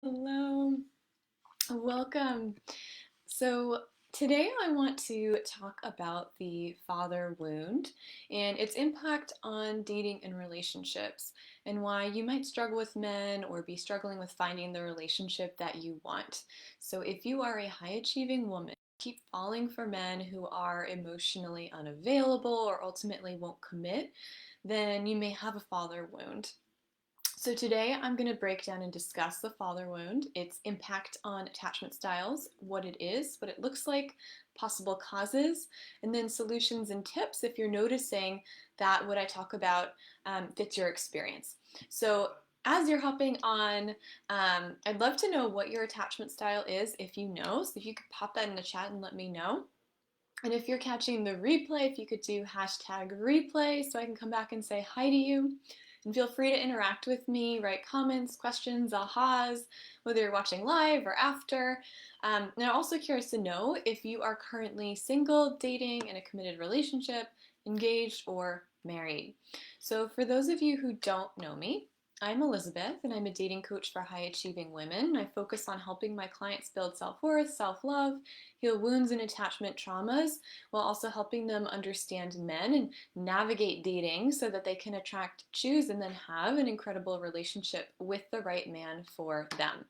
Hello, welcome. So, today I want to talk about the father wound and its impact on dating and relationships, and why you might struggle with men or be struggling with finding the relationship that you want. So, if you are a high achieving woman, keep falling for men who are emotionally unavailable or ultimately won't commit, then you may have a father wound. So today I'm going to break down and discuss the father wound, its impact on attachment styles, what it is, what it looks like, possible causes, and then solutions and tips if you're noticing that what I talk about fits your experience. So as you're hopping on, I'd love to know what your attachment style is if you know. So if you could pop that in the chat and let me know. And if you're catching the replay, if you could do hashtag replay so I can come back and say hi to you. And feel free to interact with me, write comments, questions, ahas, whether you're watching live or after. And I'm also curious to know if you are currently single, dating, in a committed relationship, engaged, or married. So for those of you who don't know me, I'm Elizabeth, and I'm a dating coach for high achieving women. I focus on helping my clients build self worth, self love, heal wounds and attachment traumas, while also helping them understand men and navigate dating so that they can attract, choose, and then have an incredible relationship with the right man for them.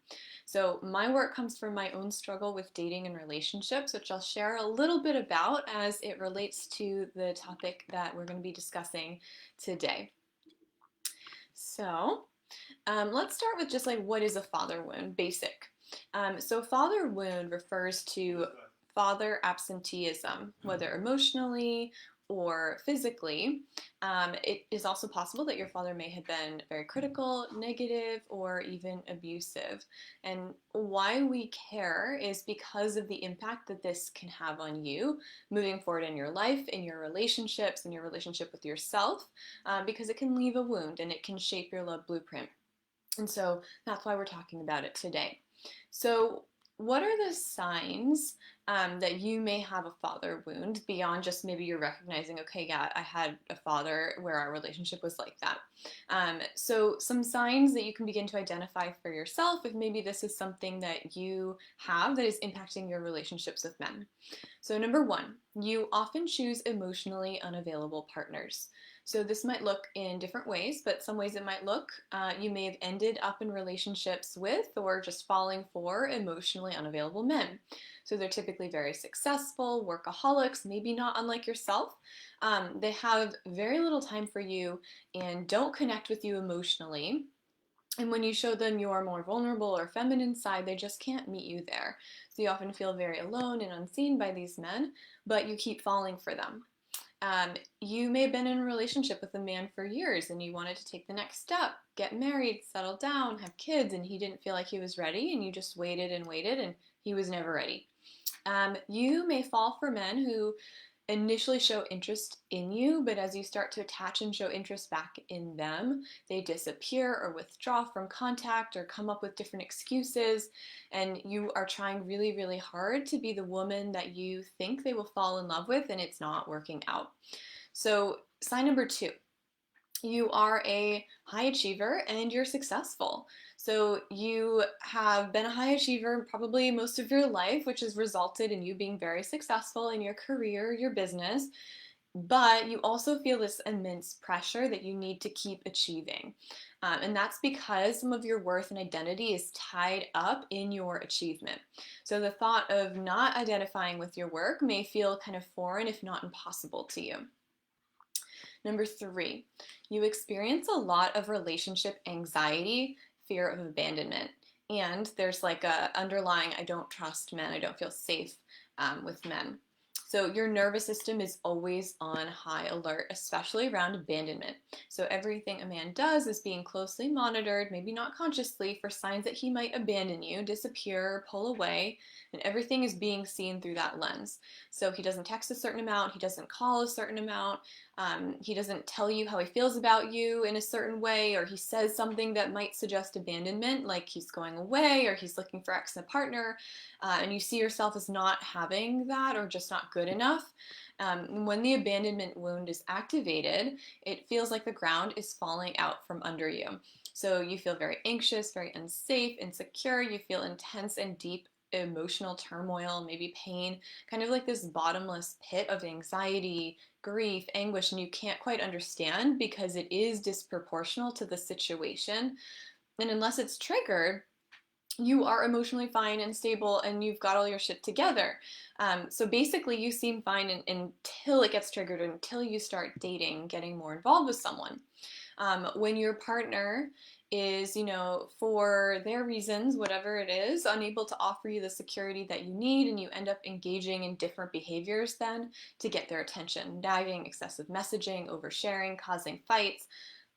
So, my work comes from my own struggle with dating and relationships, which I'll share a little bit about as it relates to the topic that we're going to be discussing today. So, let's start with just like what is a father wound, basic. So father wound refers to father absenteeism, whether emotionally or physically. It is also possible that your father may have been very critical, negative, or even abusive. And why we care is because of the impact that this can have on you moving forward in your life, in your relationships, in your relationship with yourself, because it can leave a wound and it can shape your love blueprint. And so that's why we're talking about it today. So, what are the signs that you may have a father wound beyond just maybe you're recognizing, okay, yeah, I had a father where our relationship was like that? So, some signs that you can begin to identify for yourself if maybe this is something that you have that is impacting your relationships with men. So, number one, you often choose emotionally unavailable partners. So, this might look in different ways, but some ways it might look you may have ended up in relationships with or just falling for emotionally unavailable men. So, they're typically very successful, workaholics, maybe not unlike yourself. They have very little time for you and don't connect with you emotionally. And when you show them your more vulnerable or feminine side, they just can't meet you there. So you often feel very alone and unseen by these men, but you keep falling for them. You may have been in a relationship with a man for years and you wanted to take the next step, get married, settle down, have kids, and he didn't feel like he was ready, and you just waited and he was never ready. You may fall for men who initially show interest in you, but as you start to attach and show interest back in them, they disappear or withdraw from contact or come up with different excuses, and you are trying really, really hard to be the woman that you think they will fall in love with, and it's not working out. So, sign number two, you are a high achiever and you're successful. So you have been a high achiever probably most of your life, which has resulted in you being very successful in your career, your business, but you also feel this immense pressure that you need to keep achieving. And that's because some of your worth and identity is tied up in your achievement. So the thought of not identifying with your work may feel kind of foreign, if not impossible to you. Number three, you experience a lot of relationship anxiety, fear of abandonment. And there's like a underlying, I don't trust men, I don't feel safe with men. So your nervous system is always on high alert, especially around abandonment. So everything a man does is being closely monitored, maybe not consciously, for signs that he might abandon you, disappear, pull away, and everything is being seen through that lens. So he doesn't text a certain amount, he doesn't call a certain amount, he doesn't tell you how he feels about you in a certain way, or he says something that might suggest abandonment, like he's going away or he's looking for ex partner, and you see yourself as not having that or just not good enough. When the abandonment wound is activated, it feels like the ground is falling out from under you. So you feel very anxious, very unsafe, insecure. You feel intense and deep emotional turmoil, maybe pain, kind of like this bottomless pit of anxiety, grief, anguish, and you can't quite understand because it is disproportional to the situation. And unless it's triggered, you are emotionally fine and stable and you've got all your shit together. So basically, you seem fine until it gets triggered, until you start dating, getting more involved with someone. When your partner is, for their reasons, whatever it is, unable to offer you the security that you need, and you end up engaging in different behaviors then to get their attention, nagging, excessive messaging, oversharing, causing fights,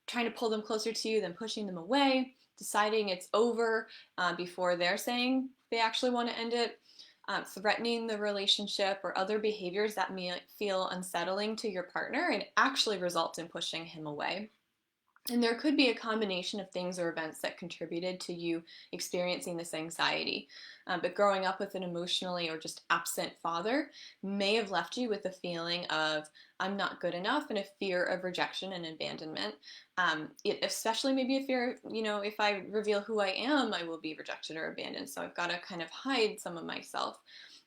trying to pull them closer to you, then pushing them away, deciding it's over before they're saying they actually want to end it, threatening the relationship, or other behaviors that may feel unsettling to your partner and actually result in pushing him away. And there could be a combination of things or events that contributed to you experiencing this anxiety. But growing up with an emotionally or just absent father may have left you with a feeling of, I'm not good enough, and a fear of rejection and abandonment. Especially maybe a fear, if I reveal who I am, I will be rejected or abandoned. So I've got to kind of hide some of myself.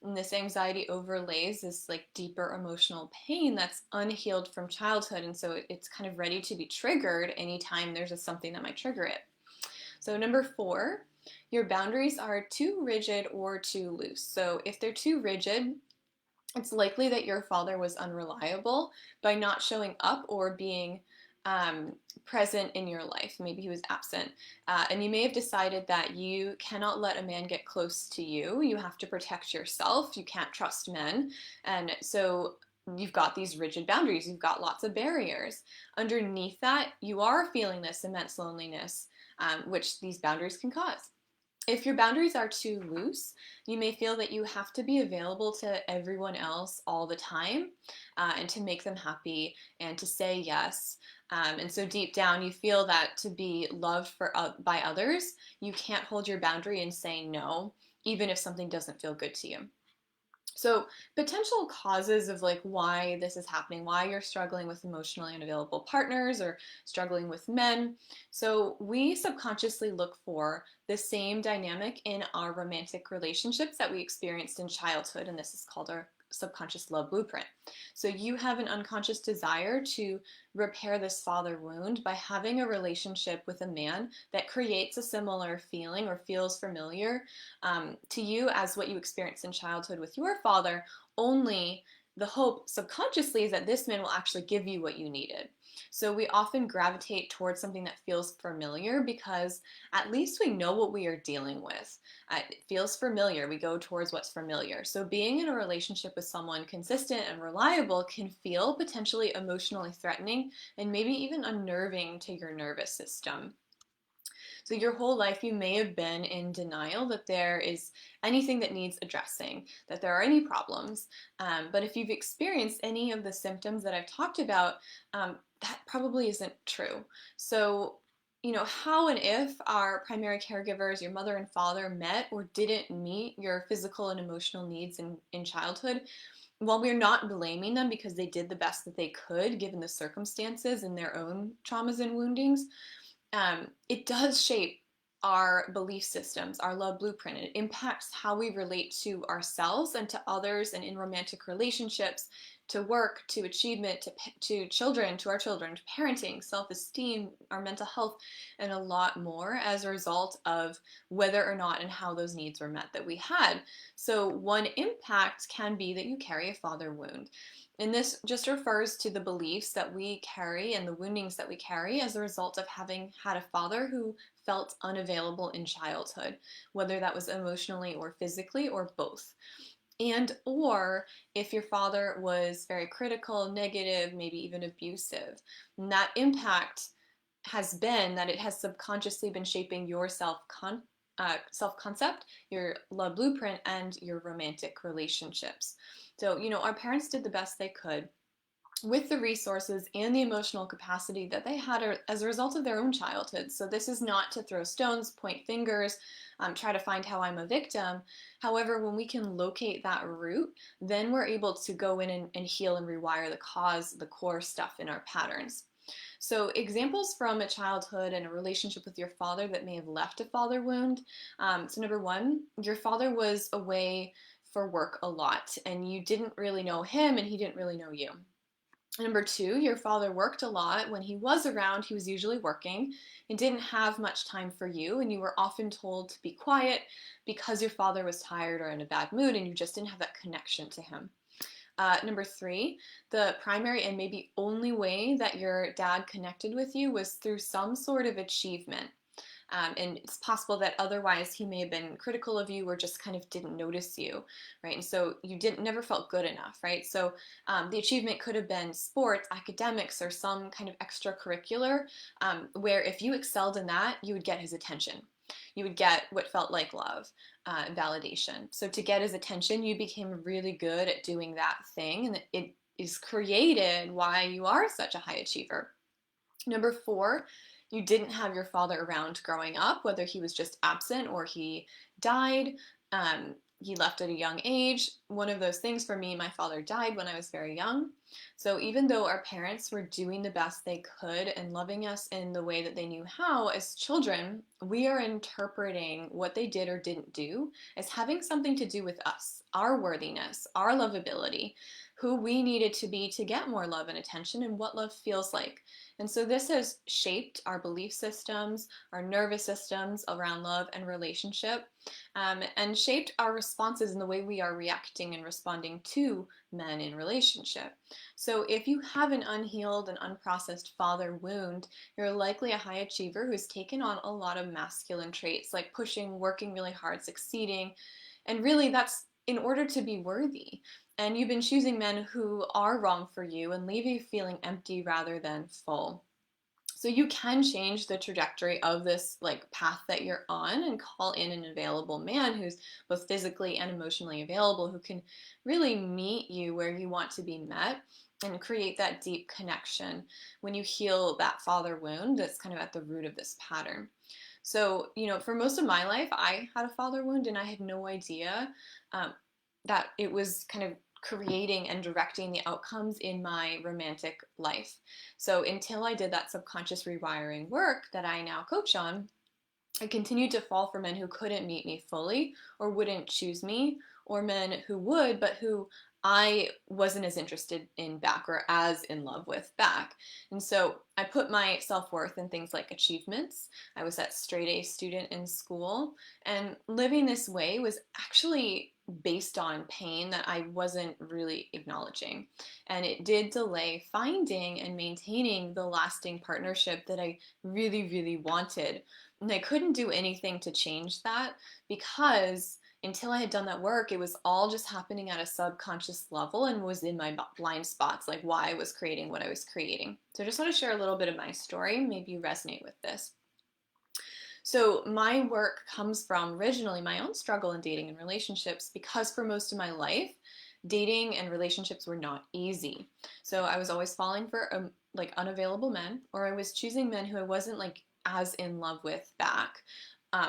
And this anxiety overlays this like deeper emotional pain that's unhealed from childhood. And so it's kind of ready to be triggered anytime there's something that might trigger it. So number 4, your boundaries are too rigid or too loose. So if they're too rigid, it's likely that your father was unreliable by not showing up or being present in your life. Maybe he was absent. And you may have decided that you cannot let a man get close to you. You have to protect yourself. You can't trust men. And so you've got these rigid boundaries. You've got lots of barriers. Underneath that, you are feeling this immense loneliness, which these boundaries can cause. If your boundaries are too loose, you may feel that you have to be available to everyone else all the time and to make them happy and to say yes. And so deep down, you feel that to be loved by others, you can't hold your boundary and say no, even if something doesn't feel good to you. So potential causes of like why this is happening, why you're struggling with emotionally unavailable partners or struggling with men. So we subconsciously look for the same dynamic in our romantic relationships that we experienced in childhood, and this is called our subconscious love blueprint. So you have an unconscious desire to repair this father wound by having a relationship with a man that creates a similar feeling or feels familiar to you as what you experienced in childhood with your father, only the hope subconsciously is that this man will actually give you what you needed. So we often gravitate towards something that feels familiar because at least we know what we are dealing with. It feels familiar. We go towards what's familiar. So being in a relationship with someone consistent and reliable can feel potentially emotionally threatening and maybe even unnerving to your nervous system. So your whole life you may have been in denial that there is anything that needs addressing, that there are any problems. But if you've experienced any of the symptoms that I've talked about, that probably isn't true. So, how and if our primary caregivers, your mother and father, met or didn't meet your physical and emotional needs in childhood, while we're not blaming them because they did the best that they could given the circumstances and their own traumas and woundings, it does shape our belief systems, our love blueprint. It impacts how we relate to ourselves and to others and in romantic relationships, to work, to achievement, to children, to our children, to parenting, self-esteem, our mental health, and a lot more as a result of whether or not and how those needs were met that we had. So one impact can be that you carry a father wound. And this just refers to the beliefs that we carry and the woundings that we carry as a result of having had a father who felt unavailable in childhood, whether that was emotionally or physically or both. And or if your father was very critical, negative, maybe even abusive. And that impact has been that it has subconsciously been shaping your self-concept, your love blueprint, and your romantic relationships. So, our parents did the best they could with the resources and the emotional capacity that they had as a result of their own childhood. So this is not to throw stones, point fingers, try to find how I'm a victim. However, when we can locate that root, then we're able to go in and heal and rewire the cause, the core stuff in our patterns. So examples from a childhood and a relationship with your father that may have left a father wound. So number one, your father was away for work a lot and you didn't really know him and he didn't really know you. Number two, your father worked a lot. When he was around, he was usually working and didn't have much time for you, and you were often told to be quiet because your father was tired or in a bad mood and you just didn't have that connection to him. Number three, the primary and maybe only way that your dad connected with you was through some sort of achievement. And it's possible that otherwise he may have been critical of you or just kind of didn't notice you, right? And so you never felt good enough, right? So the achievement could have been sports, academics, or some kind of extracurricular, where if you excelled in that, you would get his attention. You would get what felt like love and validation. So to get his attention, you became really good at doing that thing, and it is created why you are such a high achiever. Number four, you didn't have your father around growing up, whether he was just absent or he died. He left at a young age. One of those things for me, my father died when I was very young. So even though our parents were doing the best they could and loving us in the way that they knew how, as children, we are interpreting what they did or didn't do as having something to do with us, our worthiness, our lovability, who we needed to be to get more love and attention, and what love feels like. And so this has shaped our belief systems, our nervous systems around love and relationship, and shaped our responses in the way we are reacting and responding to men in relationship. So if you have an unhealed and unprocessed father wound, you're likely a high achiever who's taken on a lot of masculine traits like pushing, working really hard, succeeding, and really that's in order to be worthy. And you've been choosing men who are wrong for you and leave you feeling empty rather than full. So you can change the trajectory of this like path that you're on and call in an available man who's both physically and emotionally available, who can really meet you where you want to be met and create that deep connection when you heal that father wound that's kind of at the root of this pattern. So, for most of my life, I had a father wound and I had no idea um, that it was kind of creating and directing the outcomes in my romantic life. So until I did that subconscious rewiring work that I now coach on, I continued to fall for men who couldn't meet me fully or wouldn't choose me, or men who would, but who I wasn't as interested in back or as in love with back. And so I put my self-worth in things like achievements. I was that straight A student in school, and living this way was actually based on pain that I wasn't really acknowledging. And it did delay finding and maintaining the lasting partnership that I really, really wanted. And I couldn't do anything to change that because until I had done that work, it was all just happening at a subconscious level and was in my blind spots, like why I was creating what I was creating. So I just want to share a little bit of my story. Maybe you resonate with this. So my work comes from originally my own struggle in dating and relationships, because for most of my life, dating and relationships were not easy. So I was always falling for like unavailable men, or I was choosing men who I wasn't like as in love with back,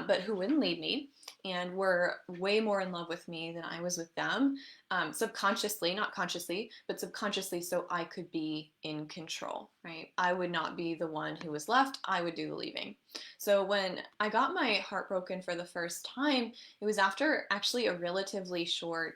but who wouldn't leave me and were way more in love with me than I was with them, subconsciously, not consciously, but subconsciously, so I could be in control, right? I would not be the one who was left, I would do the leaving. So when I got my heart broken for the first time, it was after actually a relatively short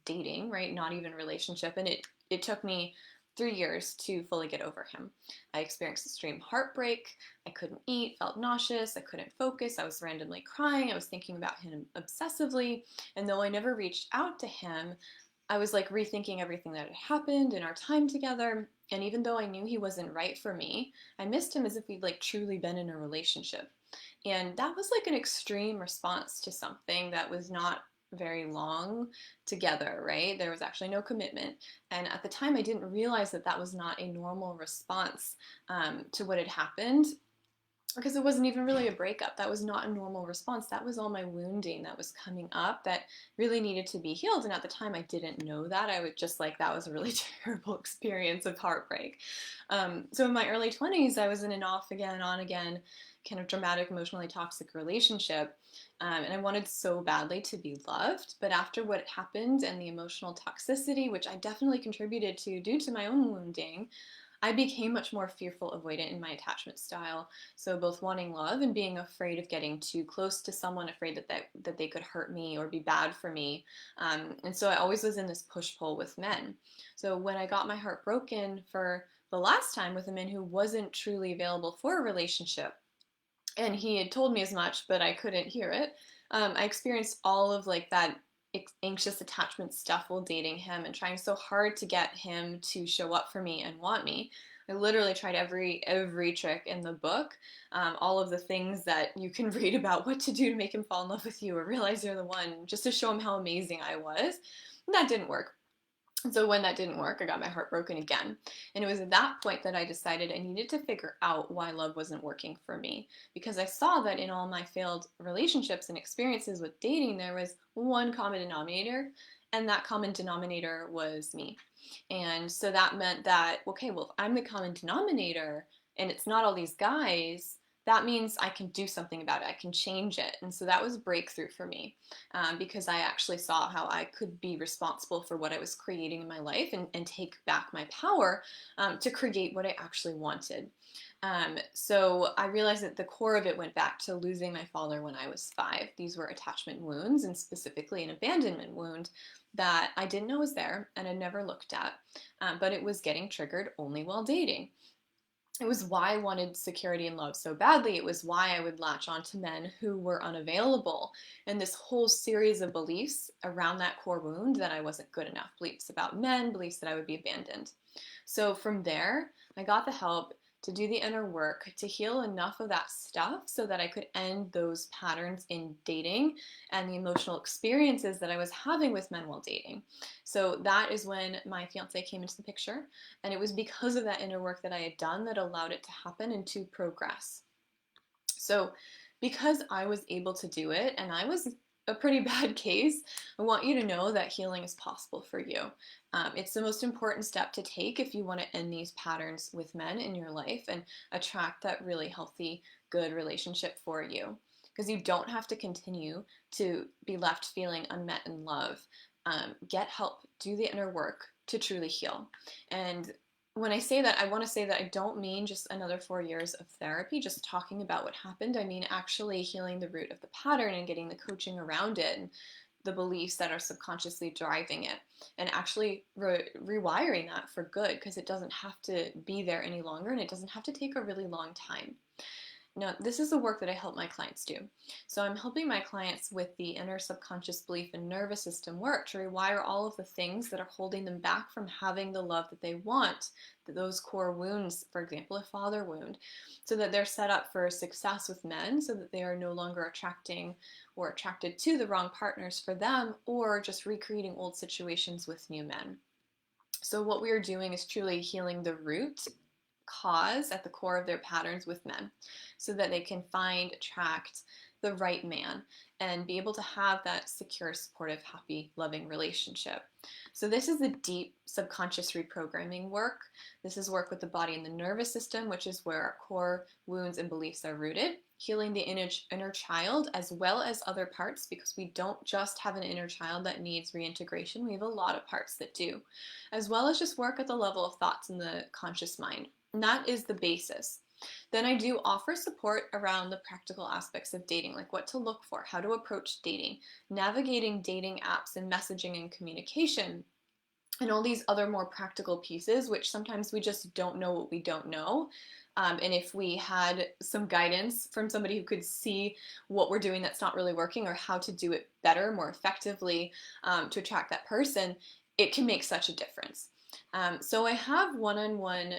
dating, right? Not even relationship, and it took me 3 years to fully get over him. I experienced extreme heartbreak. I couldn't eat, felt nauseous, I couldn't focus, I was randomly crying, I was thinking about him obsessively, and though I never reached out to him, I was like rethinking everything that had happened in our time together, and even though I knew he wasn't right for me, I missed him as if we'd like truly been in a relationship. And that was like an extreme response to something that was not very long together, right? There was actually no commitment. And at the time, I didn't realize that that was not a normal response to what had happened, because it wasn't even really a breakup. That was not a normal response. That was all my wounding that was coming up that really needed to be healed. And at the time, I didn't know that. I was just like, that was a really terrible experience of heartbreak. So in my early 20s, I was in an off again, on again, kind of dramatic, emotionally toxic relationship. And I wanted so badly to be loved. But after what happened and the emotional toxicity, which I definitely contributed to due to my own wounding, I became much more fearful, avoidant in my attachment style. So both wanting love and being afraid of getting too close to someone, afraid that they could hurt me or be bad for me. And so I always was in this push-pull with men. So when I got my heart broken for the last time with a man who wasn't truly available for a relationship, and he had told me as much, but I couldn't hear it. I experienced all of like that anxious attachment stuff while dating him and trying so hard to get him to show up for me and want me. I literally tried every trick in the book, all of the things that you can read about what to do to make him fall in love with you or realize you're the one, just to show him how amazing I was. And that didn't work. And so when that didn't work, I got my heart broken again. And it was at that point that I decided I needed to figure out why love wasn't working for me. Because I saw that in all my failed relationships and experiences with dating, there was one common denominator, and that common denominator was me. And so that meant that, okay, well, if I'm the common denominator and it's not all these guys, that means I can do something about it. I can change it. And so that was a breakthrough for me, because I actually saw how I could be responsible for what I was creating in my life and take back my power, to create what I actually wanted. So I realized that the core of it went back to losing my father when I was 5. These were attachment wounds, and specifically an abandonment wound that I didn't know was there and I never looked at, but it was getting triggered only while dating. It was why I wanted security and love so badly. It was why I would latch on to men who were unavailable. And this whole series of beliefs around that core wound that I wasn't good enough, beliefs about men, beliefs that I would be abandoned. So from there, I got the help to do the inner work, to heal enough of that stuff so that I could end those patterns in dating and the emotional experiences that I was having with men while dating. So that is when my fiance came into the picture, and it was because of that inner work that I had done that allowed it to happen and to progress. So because I was able to do it, and I was a pretty bad case, I want you to know that healing is possible for you. It's the most important step to take if you want to end these patterns with men in your life and attract that really healthy, good relationship for you. Because you don't have to continue to be left feeling unmet in love. Get help, do the inner work to truly heal. And when I say that, I want to say that I don't mean just another 4 years of therapy, just talking about what happened. I mean actually healing the root of the pattern and getting the coaching around it and the beliefs that are subconsciously driving it, and actually rewiring that for good, because it doesn't have to be there any longer and it doesn't have to take a really long time. Now, this is the work that I help my clients do. So I'm helping my clients with the inner subconscious belief and nervous system work to rewire all of the things that are holding them back from having the love that they want, those core wounds, for example, a father wound, so that they're set up for success with men, so that they are no longer attracting or attracted to the wrong partners for them, or just recreating old situations with new men. So what we are doing is truly healing the root cause at the core of their patterns with men, so that they can find, attract the right man and be able to have that secure, supportive, happy, loving relationship. So this is the deep subconscious reprogramming work. This is work with the body and the nervous system, which is where our core wounds and beliefs are rooted. Healing the inner child as well as other parts, because we don't just have an inner child that needs reintegration. We have a lot of parts that do, as well as just work at the level of thoughts in the conscious mind. And that is the basis. Then I do offer support around the practical aspects of dating, like what to look for, how to approach dating, navigating dating apps and messaging and communication, and all these other more practical pieces, which sometimes we just don't know what we don't know. And if we had some guidance from somebody who could see what we're doing that's not really working, or how to do it better, more effectively, to attract that person, it can make such a difference. So I have one-on-one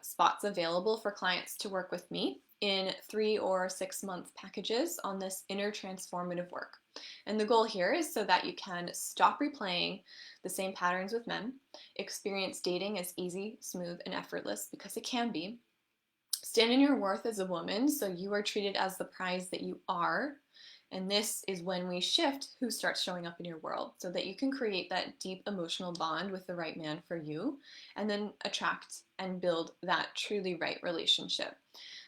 spots available for clients to work with me in 3 or 6 month packages on this inner transformative work. And the goal here is so that you can stop replaying the same patterns with men, experience dating as easy, smooth, and effortless, because it can be. Stand in your worth as a woman, so you are treated as the prize that you are. And this is when we shift who starts showing up in your world, so that you can create that deep emotional bond with the right man for you, and then attract and build that truly right relationship.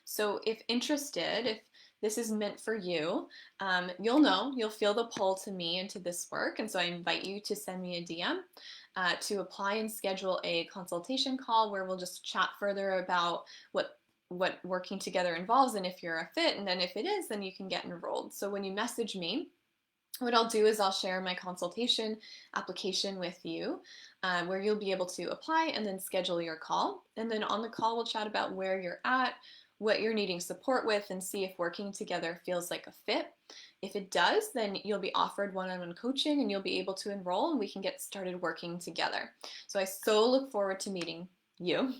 So if interested, if this is meant for you, you'll feel the pull to me and to this work. And so I invite you to send me a DM. to apply and schedule a consultation call where we'll just chat further about what working together involves and if you're a fit. And then if it is, then you can get enrolled. So when you message me, what I'll do is I'll share my consultation application with you, where you'll be able to apply and then schedule your call. And then on the call, we'll chat about where you're at, what you're needing support with, and see if working together feels like a fit. If it does, then you'll be offered one-on-one coaching and you'll be able to enroll and we can get started working together. So I so look forward to meeting you.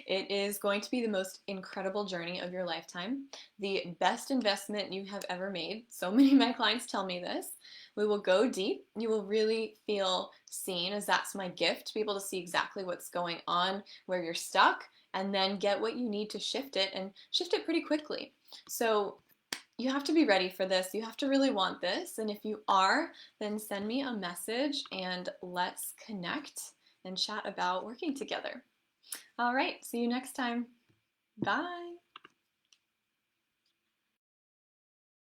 It is going to be the most incredible journey of your lifetime, the best investment you have ever made. So many of my clients tell me this. We will go deep. You will really feel seen, as that's my gift, to be able to see exactly what's going on, where you're stuck, and then get what you need to shift it, and shift it pretty quickly. So you have to be ready for this. You have to really want this. And if you are, then send me a message and let's connect and chat about working together. All right, see you next time. Bye.